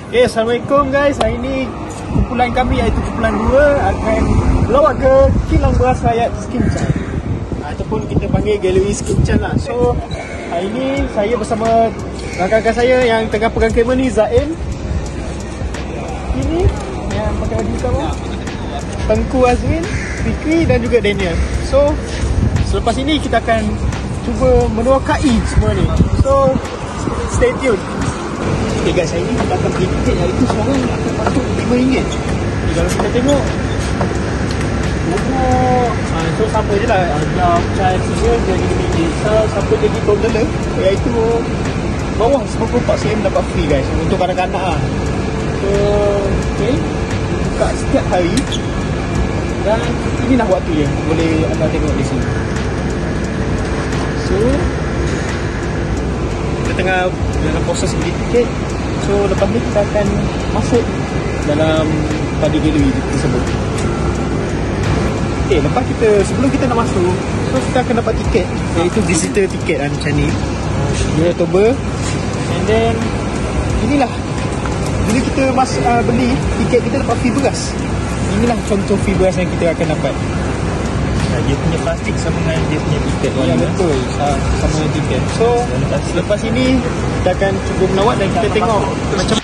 Okay, Assalamualaikum guys. Hari ni kumpulan kami iaitu kumpulan 2 akan melawat ke kilang beras rakyat Skinchan, ataupun kita panggil Galeri Skinchan lah. So hari ni saya bersama rakan-rakan saya yang tengah pegang kamera ni, Zain, ini yang pakai baju hitam, Tengku Azwin, Fikri dan juga Daniel. So selepas ini kita akan cuba menuakai semua ni. So stay tune. Okay guys, hari ni kita akan beli tiket, iaitu seorang akan patut RM5. Kalau kita tengok so sama je lah, jam charge dia jadi RM5. Siapa jadi totaler, iaitu bawah 94 cm dapat free guys, untuk kanak-kanak lah. So okay, buka setiap hari dan inilah waktu yang boleh anda tengok di sini. So kita tengah dalam proses beli tiket. So lepas ni kita akan masuk dalam pada galeri tersebut. Okay, lepas kita, sebelum kita nak masuk, so kita akan dapat tiket, iaitu visitor tiket lah, macam ni 2 Oktober. And then inilah, bila kita beli tiket, kita dapat free beras. Inilah contoh free beras yang kita akan dapat. Dia punya plastik sama dengan dia punya tiket. Ya betul, sama dengan tiket. So lepas ini kita akan cuba melawat dan kita tengok macam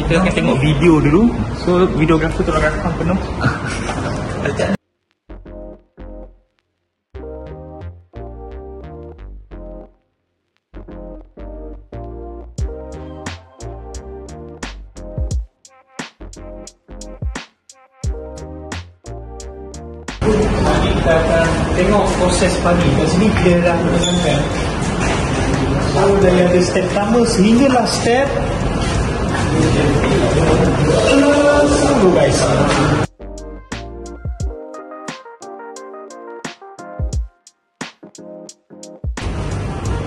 kita akan tengok video dulu. So videografer tolong rakam penuh. Kita akan tengok proses pagi. Kat sini dia dah menenangkan. So dari ada step pertama sehingga last step. Selalu guys.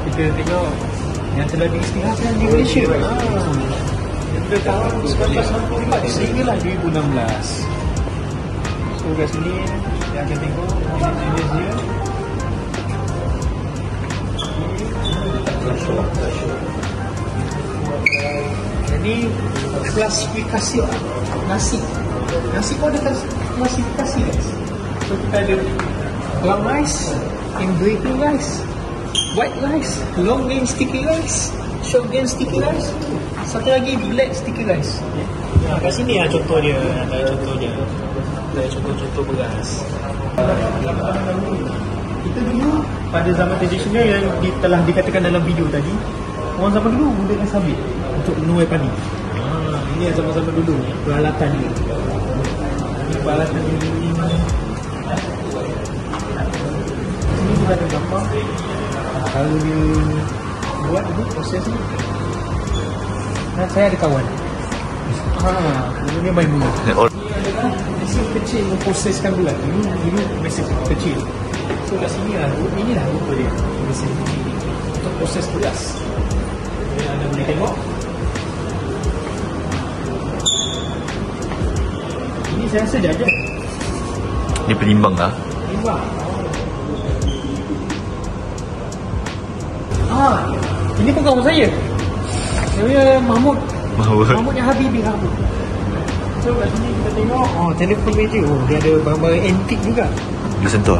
Kita tengok yang telah diisytiharkan di Malaysia. Daripada tahun 1995 sehinggalah 2016. So kat sini kita akan tengok jenis dia. Jadi klasifikasi nasi pun ada klasifikasi guys. So kita ada brown rice, breaking rice, white rice, long grain sticky rice, short grain sticky rice, satu lagi black sticky rice. Kat sini lah contoh dia, ada contoh beras. Kita dulu pada zaman tradisional yang telah dikatakan dalam video tadi, orang zaman dulu gunakan sabit untuk menuai padi. Ini yang zaman-zaman dulu peralatan ni. Ini peralatan ni. Sini juga ada gambar kalau dia buat itu proses ni. Dan saya ada kawan. Ini main mula. Mesin kecil memproseskan bulat. Ini mesin kecil. So kat sini lah, inilah rupa dia, mesin kecil ni untuk proses beras. Jadi anda boleh tengok. Ini saya rasa dia Dia penimbang lah. Penimbang. Ini pun kawan saya. Saya Mahmud yang Habibi Mahmud. So kat sini kita tengok telefon meja. Dia ada barang-barang antik juga. Boleh sentuh?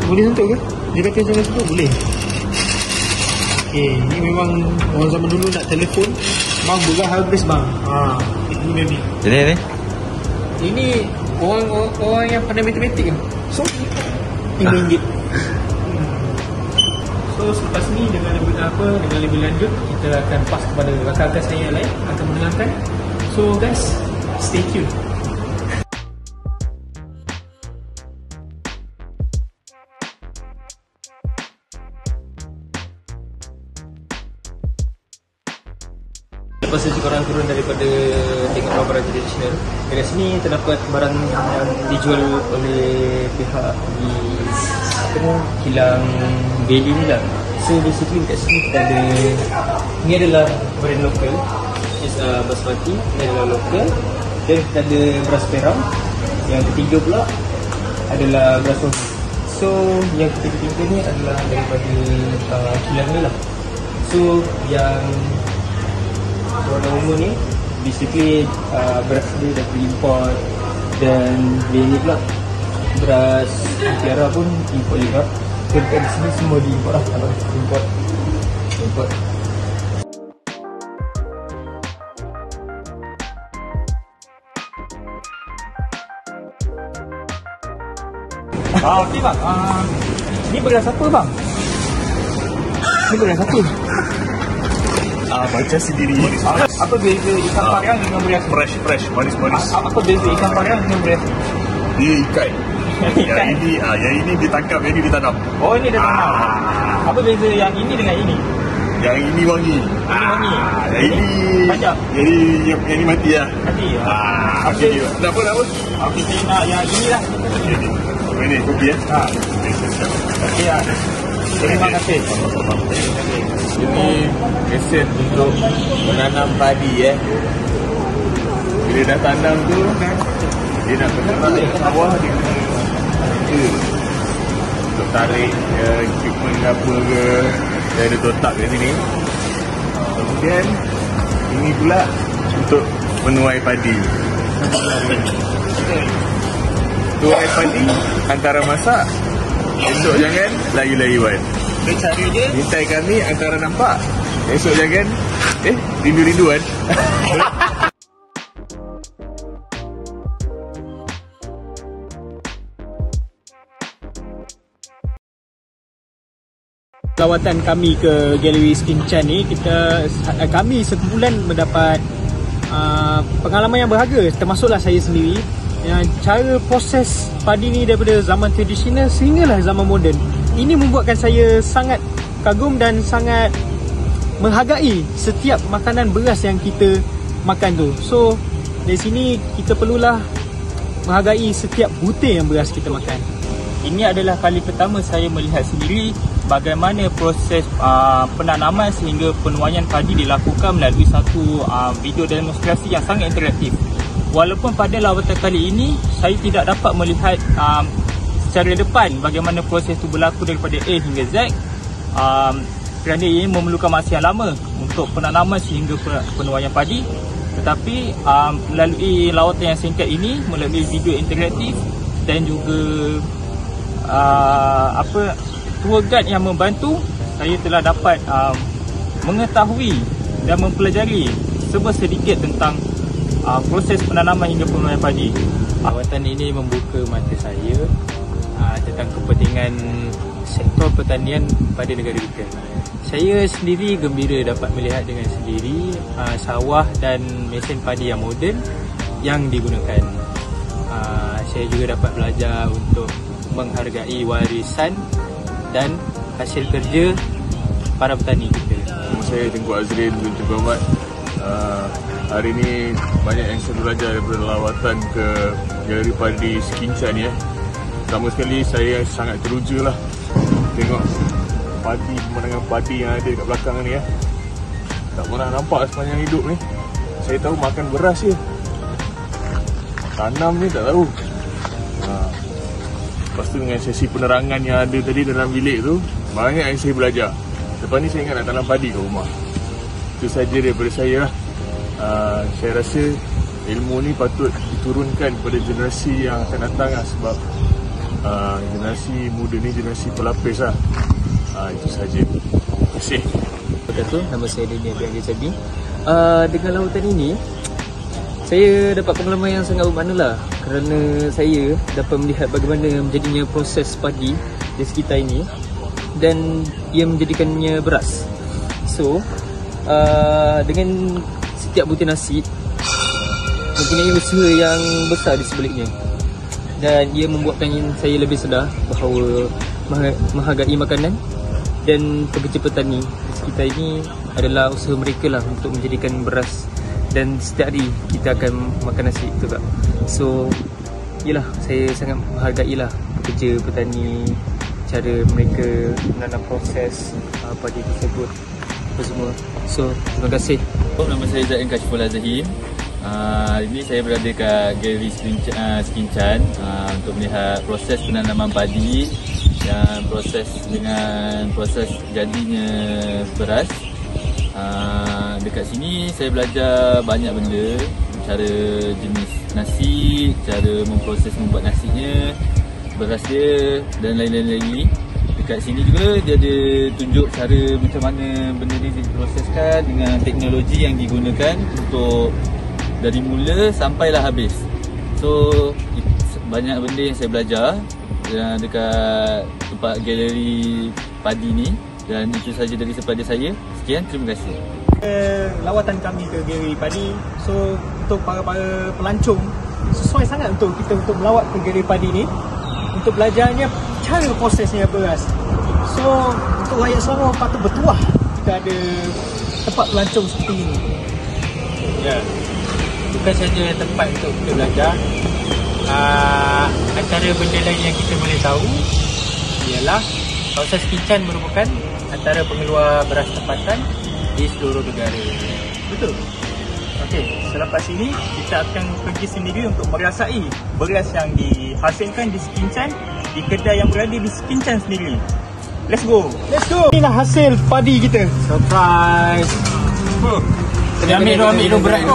Boleh sentuh ke? Dia kata jangan sentuh, boleh. Okay, ni memang orang zaman dulu nak telefon, bang berat habis bang. Itu ni. Jadi ni? Ini orang yang pandai matematik kan. So RM5. So selepas ni dengan lebih lanjut kita akan pass kepada rakan-rakan saya yang lain akan mendengarkan. So guys, stay tune. Lepas itu korang turun daripada tengok barang tradisional, dekat sini terdapat barang yang dijual oleh pihak di kilang value ni lah. So basically kat sini kita ada, ni adalah brand lokal, is basmati, ni adalah lokal. Dan kita ada beras peram. Yang ketiga pula adalah beras sohu. So yang kita tinggal ni adalah daripada kilang ni lah. So yang warna ungu ni basically beras dia dah import. Dan ini pula beras Mutiara pun import juga. Dekat di sini semua diimport lah. Kalau import. Okey bang, ni beras apa bang? Ni beras apa? Baca sendiri. Apa beza ikan pariang dengan beras? Fresh, manis. Apa beza ikan pariang dengan beras? Dia ikan. Yang ini ditangkap, yang ini ditanam. Oh, ini dah tanam. Apa beza yang ini dengan ini? Yang ini wangi. Wangi. Yang ini panjang. Yang ini mati lah. Mati. Okey. Kenapa? Okey, saya nak yang inilah. Ini kopi ya. Okey ya. Terima kasih. Ini mesin untuk menanam padi ya. Bila dah tanam tu dia nak tarik ke bawah, dia kena untuk tarik equipment apa ke, dia ada totak kat sini. Kemudian ini pula untuk menuai padi. Tuai padi antara masak, esok jangan layu-layuan. Cara je mintai kami antara nampak, esok jangan rindu-rinduan. Lawatan kami ke Galeri Skinchan ni, kami sekumpulan mendapat pengalaman yang berharga, termasuklah saya sendiri. Cara proses padi ni daripada zaman tradisional sehinggalah zaman moden. Ini membuatkan saya sangat kagum dan sangat menghargai setiap makanan beras yang kita makan tu. So dari sini kita perlulah menghargai setiap butir yang beras kita makan. Ini adalah kali pertama saya melihat sendiri bagaimana proses penanaman sehingga penuaian padi dilakukan melalui satu video demonstrasi yang sangat interaktif. Walaupun pada lawatan kali ini saya tidak dapat melihat secara depan bagaimana proses itu berlaku daripada A hingga Z, kerana ia memerlukan masa yang lama untuk penanaman sehingga penuaian padi. Tetapi melalui lawatan yang singkat ini, melalui video interaktif dan juga tour guide yang membantu, saya telah dapat mengetahui dan mempelajari sedikit tentang proses penanaman hingga penuaian padi. Lawatan ini membuka mata saya tentang kepentingan sektor pertanian pada negara kita. Saya sendiri gembira dapat melihat dengan sendiri sawah dan mesin padi yang moden yang digunakan. Saya juga dapat belajar untuk menghargai warisan dan hasil kerja para petani kita. Saya Tengku Azrin bin Tengku Ahmad. Hari ini banyak yang saya belajar daripada lawatan ke Galeri Padi Skinchan ya. Pertama sekali saya sangat teruja lah tengok padi, pemandangan padi yang ada kat belakang ni ya. Tak pernah nampak sepanjang hidup ni. Saya tahu makan beras je, tanam ni tak tahu. Lepas tu dengan sesi penerangan yang ada tadi dalam bilik tu, banyak yang saya belajar. Lepas ni saya ingat nak tanam padi kat rumah. Itu saja daripada saya lah. Saya rasa ilmu ni patut diturunkan kepada generasi yang akan datang lah, sebab generasi muda ni generasi pelapis lah. Itu saja. Terima kasih. Nama saya Daniel Bianca Cabi. Dengan lawatan ini, saya dapat pengalaman yang sangat bermakna lah, kerana saya dapat melihat bagaimana menjadinya proses padi di sekitar ini dan ia menjadikannya beras. So dengan setiap butir nasi mempunyai usaha yang besar di sebaliknya, dan ia membuatkan saya lebih sedar bahawa menghargai makanan dan pekerja petani di sekitar ini adalah usaha mereka lah untuk menjadikan beras, dan setiap hari kita akan makan nasi juga. So yelah, saya sangat menghargai lah pekerja petani, cara mereka menanam proses padi tersebut apa semua. So terima kasih. Nama saya Zain Kashiful Azahim. Hari ini saya berada kat Galeri Skinchan untuk melihat proses penanaman padi yang proses dengan proses jadinya beras. Dekat sini saya belajar banyak benda, cara jenis nasi, cara membuat nasinya, beras dia dan lain-lain lagi. Dekat sini juga dia ada tunjuk cara macam mana benda ni diproseskan dengan teknologi yang digunakan untuk dari mula sampailah habis. So banyak benda yang saya belajar dekat tempat galeri padi ni, dan itu saja daripada saya. Sekian, terima kasih. Lawatan kami ke galeri padi. So untuk para pelancong, sesuai sangat untuk kita untuk melawat ke galeri padi ni untuk belajarnya cara prosesnya beras. So untuk rakyat Selangor patut bertuah kita ada tempat pelancong seperti ini. Ya, bukan saja tempat untuk kita belajar. Antara benda lain yang kita boleh tahu ialah kawasan Kincan merupakan antara pengeluar beras tempatan di seluruh negara. Betul. Okey, selepas ini kita akan pergi sendiri untuk merasai beras yang dihasilkan di Kincan, di kedai yang berada di Kincan sendiri. Let's go. Let's go. Inilah hasil padi kita. Surprise. Ambil berat.